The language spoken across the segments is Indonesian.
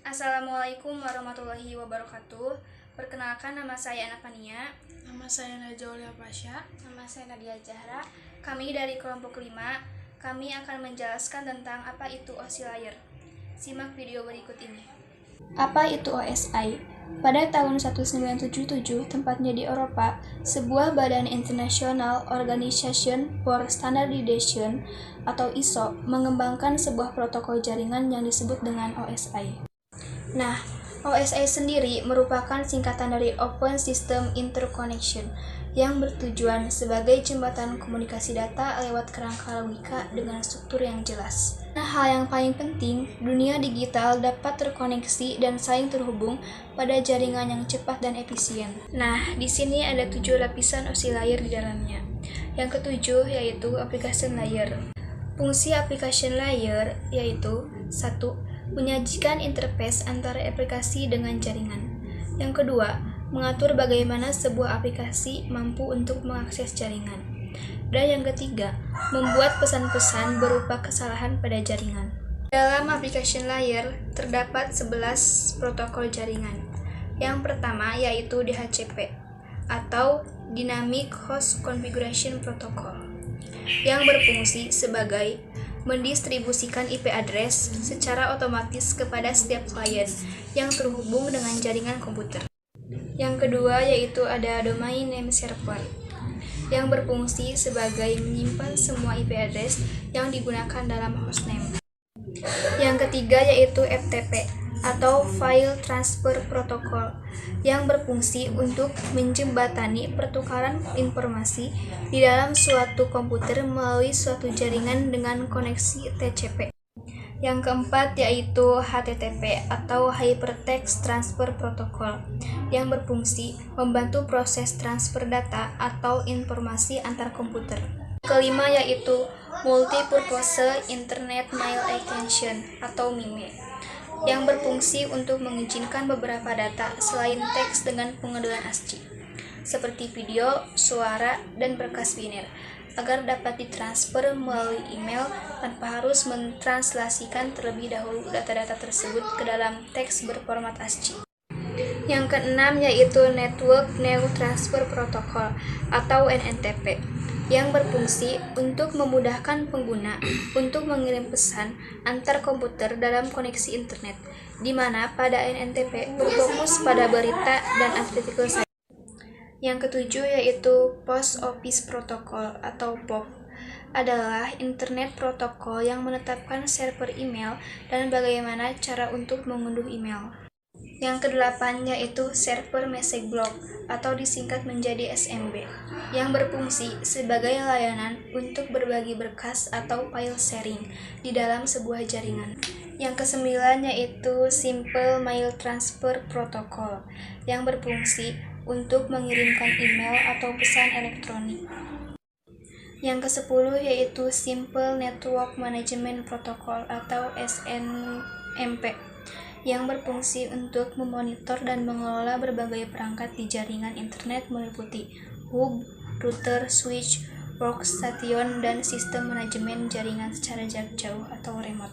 Assalamualaikum warahmatullahi wabarakatuh. Perkenalkan, nama saya Anapania. Nama saya Najaulia Pasha. Nama saya Nadia Zahra. Kami dari kelompok 5. Kami akan menjelaskan tentang apa itu OSI Layer. Simak video berikut ini. Apa itu OSI? Pada tahun 1977, tempatnya di Eropa, sebuah badan International Organization for Standardization atau ISO mengembangkan sebuah protokol jaringan yang disebut dengan OSI. Nah, OSI sendiri merupakan singkatan dari Open System Interconnection yang bertujuan sebagai jembatan komunikasi data lewat kerangka logika dengan struktur yang jelas. Nah, hal yang paling penting, dunia digital dapat terkoneksi dan saling terhubung pada jaringan yang cepat dan efisien. Nah, di sini ada 7 lapisan OSI layer di dalamnya. Yang ketujuh yaitu application layer. Fungsi application layer yaitu 1. Menyajikan interface antara aplikasi dengan jaringan. Yang kedua, mengatur bagaimana sebuah aplikasi mampu untuk mengakses jaringan. Dan yang ketiga, membuat pesan-pesan berupa kesalahan pada jaringan. Dalam application layer terdapat 11 protokol jaringan. Yang pertama yaitu DHCP atau Dynamic Host Configuration Protocol, yang berfungsi sebagai mendistribusikan IP address secara otomatis kepada setiap klien yang terhubung dengan jaringan komputer. Yang kedua yaitu ada Domain Name Server, yang berfungsi sebagai menyimpan semua IP address yang digunakan dalam hostname. Yang ketiga yaitu FTP atau File Transfer Protocol, yang berfungsi untuk menjembatani pertukaran informasi di dalam suatu komputer melalui suatu jaringan dengan koneksi TCP. Yang keempat yaitu HTTP atau Hypertext Transfer Protocol, yang berfungsi membantu proses transfer data atau informasi antar komputer. Kelima yaitu Multipurpose Internet Mail Extension atau MIME, yang berfungsi untuk mengizinkan beberapa data selain teks dengan pengedulan ASCII, seperti video, suara, dan berkas biner, agar dapat ditransfer melalui email tanpa harus mentranslasikan terlebih dahulu data-data tersebut ke dalam teks berformat ASCII. Yang keenam yaitu Network New Transfer Protocol atau NNTP, yang berfungsi untuk memudahkan pengguna untuk mengirim pesan antar komputer dalam koneksi internet, di mana pada NNTP berfokus pada berita dan artikel saja. Yang ketujuh yaitu Post Office Protocol atau POP, adalah internet protokol yang menetapkan server email dan bagaimana cara untuk mengunduh email. Yang kedelapan yaitu Server Message Block atau disingkat menjadi SMB, yang berfungsi sebagai layanan untuk berbagi berkas atau file sharing di dalam sebuah jaringan. Yang kesembilan yaitu Simple Mail Transfer Protocol, yang berfungsi untuk mengirimkan email atau pesan elektronik. Yang kesepuluh yaitu Simple Network Management Protocol atau SNMP, yang berfungsi untuk memonitor dan mengelola berbagai perangkat di jaringan internet meliputi hub, router, switch, workstation, dan sistem manajemen jaringan secara jarak jauh atau remote.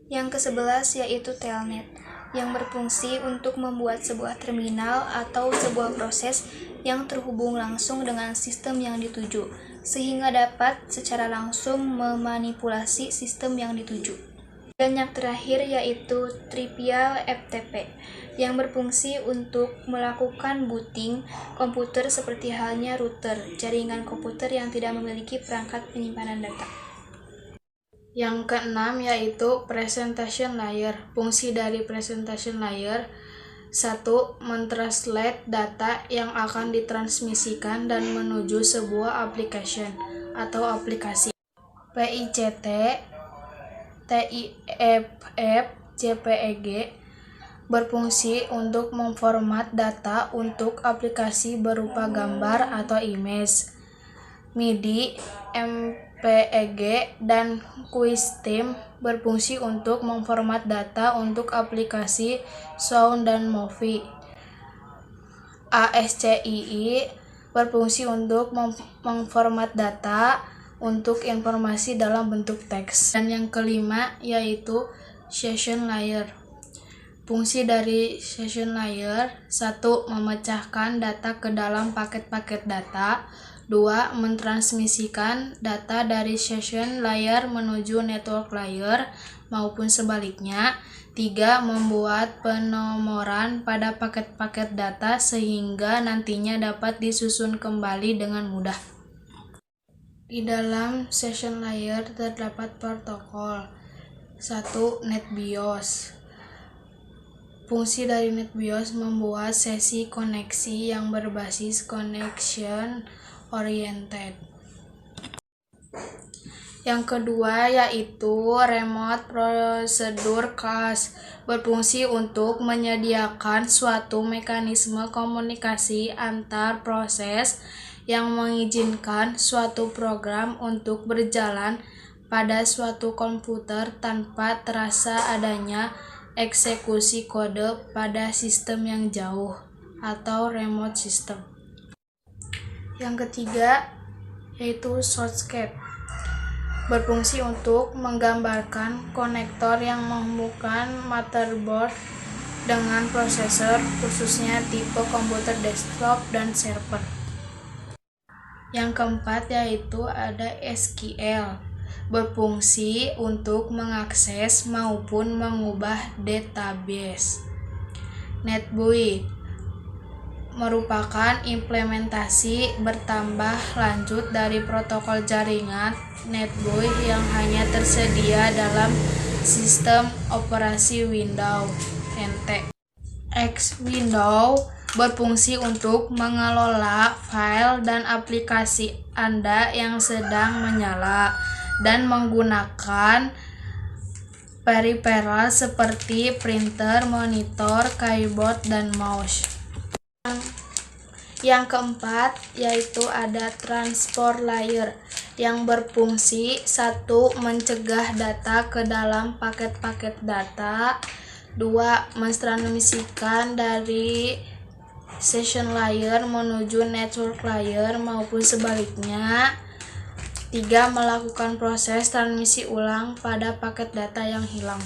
Yang ke-11 yaitu Telnet, yang berfungsi untuk membuat sebuah terminal atau sebuah proses yang terhubung langsung dengan sistem yang dituju, sehingga dapat secara langsung memanipulasi sistem yang dituju. Dan yang terakhir yaitu Trivial FTP, yang berfungsi untuk melakukan booting komputer seperti halnya router, jaringan komputer yang tidak memiliki perangkat penyimpanan data. Yang keenam yaitu Presentation Layer. Fungsi dari Presentation Layer: 1. Mentranslate data yang akan ditransmisikan dan menuju sebuah application atau aplikasi. PICT, TIFF, JPEG berfungsi untuk memformat data untuk aplikasi berupa gambar atau image. MIDI, MPEG, dan QuickTime berfungsi untuk memformat data untuk aplikasi sound dan movie. ASCII berfungsi untuk memformat data untuk informasi dalam bentuk teks. Dan yang kelima yaitu Session Layer. Fungsi dari session layer: 1. Memecahkan data ke dalam paket-paket data. 2. Mentransmisikan data dari session layer menuju network layer maupun sebaliknya. 3. Membuat penomoran pada paket-paket data sehingga nantinya dapat disusun kembali dengan mudah. Di dalam session layer terdapat protokol. 1. NetBIOS. Fungsi dari NetBIOS membuat sesi koneksi yang berbasis connection oriented. Yang kedua yaitu Remote Procedure Class, berfungsi untuk menyediakan suatu mekanisme komunikasi antar proses yang mengizinkan suatu program untuk berjalan pada suatu komputer tanpa terasa adanya eksekusi kode pada sistem yang jauh atau remote system. Yang ketiga yaitu Shortcut, berfungsi untuk menggambarkan konektor yang menghubungkan motherboard dengan prosesor, khususnya tipe komputer desktop dan server. Yang keempat yaitu ada SQL, berfungsi untuk mengakses maupun mengubah database. NetBEUI merupakan implementasi bertambah lanjut dari protokol jaringan NetBEUI yang hanya tersedia dalam sistem operasi Windows NT. X-Windows berfungsi untuk mengelola file dan aplikasi Anda yang sedang menyala dan menggunakan peripheral seperti printer, monitor, keyboard, dan mouse. Yang keempat yaitu ada Transport Layer yang berfungsi 1. Mencegah data ke dalam paket-paket data. 2. Mentransmisikan dari session layer menuju network layer maupun sebaliknya. 3. Melakukan proses transmisi ulang pada paket data yang hilang.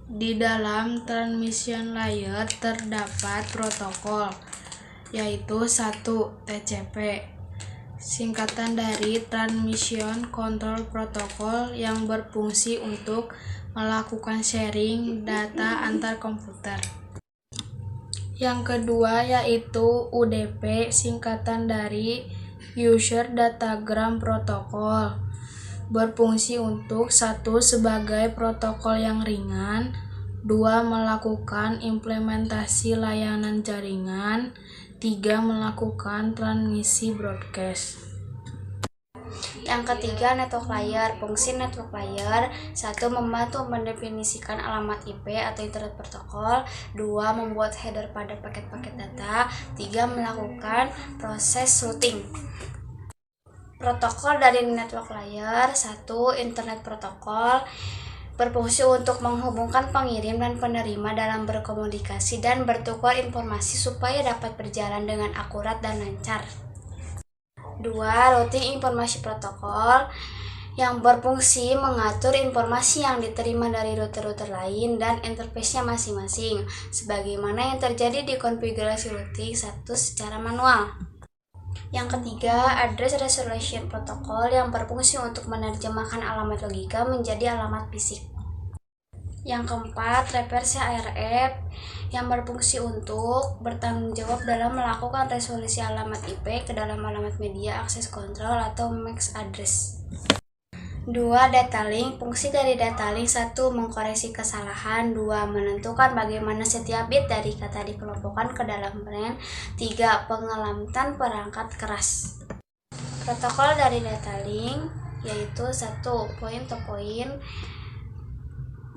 Di dalam transmission layer terdapat protokol, yaitu 1. TCP, singkatan dari Transmission Control Protocol, yang berfungsi untuk melakukan sharing data antar komputer. Yang kedua yaitu UDP, singkatan dari User Datagram Protocol, berfungsi untuk 1. Sebagai protokol yang ringan. 2. Melakukan implementasi layanan jaringan. 3. Melakukan transmisi broadcast. Yang ketiga, network layer. Fungsi network layer: 1. Membantu mendefinisikan alamat IP atau internet protokol. 2. Membuat header pada paket-paket data. 3. Melakukan proses routing. Protokol dari network layer: 1. Internet protokol, berfungsi untuk menghubungkan pengirim dan penerima dalam berkomunikasi dan bertukar informasi supaya dapat berjalan dengan akurat dan lancar. 2. Routing informasi protokol, yang berfungsi mengatur informasi yang diterima dari router-router lain dan interface-nya masing-masing, sebagaimana yang terjadi di konfigurasi routing 1 secara manual. Yang ketiga, Address Resolution Protocol, yang berfungsi untuk menerjemahkan alamat logika menjadi alamat fisik. Yang keempat, Reverse ARF, yang berfungsi untuk bertanggung jawab dalam melakukan resolusi alamat IP ke dalam alamat media akses kontrol atau MAC address. 2. Data link. Fungsi dari data link: 1. Mengkoreksi kesalahan. 2. Menentukan bagaimana setiap bit dari kata dikelompokkan ke dalam range. 3. Pengelamatan perangkat keras. Protokol dari data link yaitu 1. Point to point.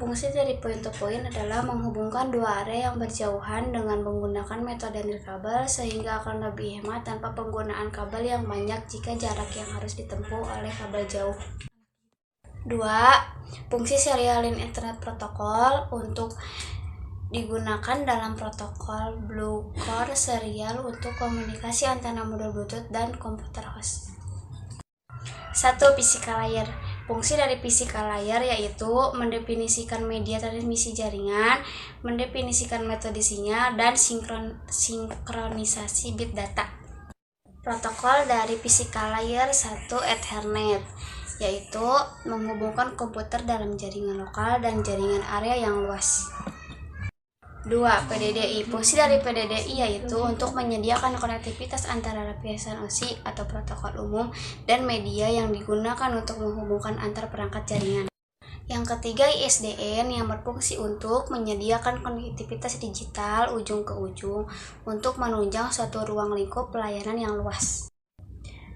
Fungsi dari point to point adalah menghubungkan dua area yang berjauhan dengan menggunakan metode nirkabel sehingga akan lebih hemat tanpa penggunaan kabel yang banyak jika jarak yang harus ditempuh oleh kabel jauh. 2. Fungsi serial line internet protokol untuk digunakan dalam protokol Blue Core serial untuk komunikasi antara modul Bluetooth dan komputer host. 1. Physical layer. Fungsi dari physical layer yaitu mendefinisikan media transmisi jaringan, mendefinisikan metode sinyal, dan sinkronisasi bit data. Protokol dari physical layer 1 Ethernet, yaitu menghubungkan komputer dalam jaringan lokal dan jaringan area yang luas. 2. PDDI. Fungsi dari PDDI yaitu untuk menyediakan konektivitas antara lapisan OSI atau protokol umum dan media yang digunakan untuk menghubungkan antar perangkat jaringan. Yang ketiga, ISDN yang berfungsi untuk menyediakan konektivitas digital ujung ke ujung untuk menunjang suatu ruang lingkup pelayanan yang luas.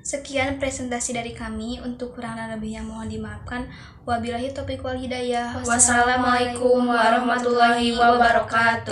Sekian presentasi dari kami. Untuk kurang dan lebihnya mohon dimaafkan. Wabillahi taufiq wal hidayah. Wassalamualaikum warahmatullahi wabarakatuh.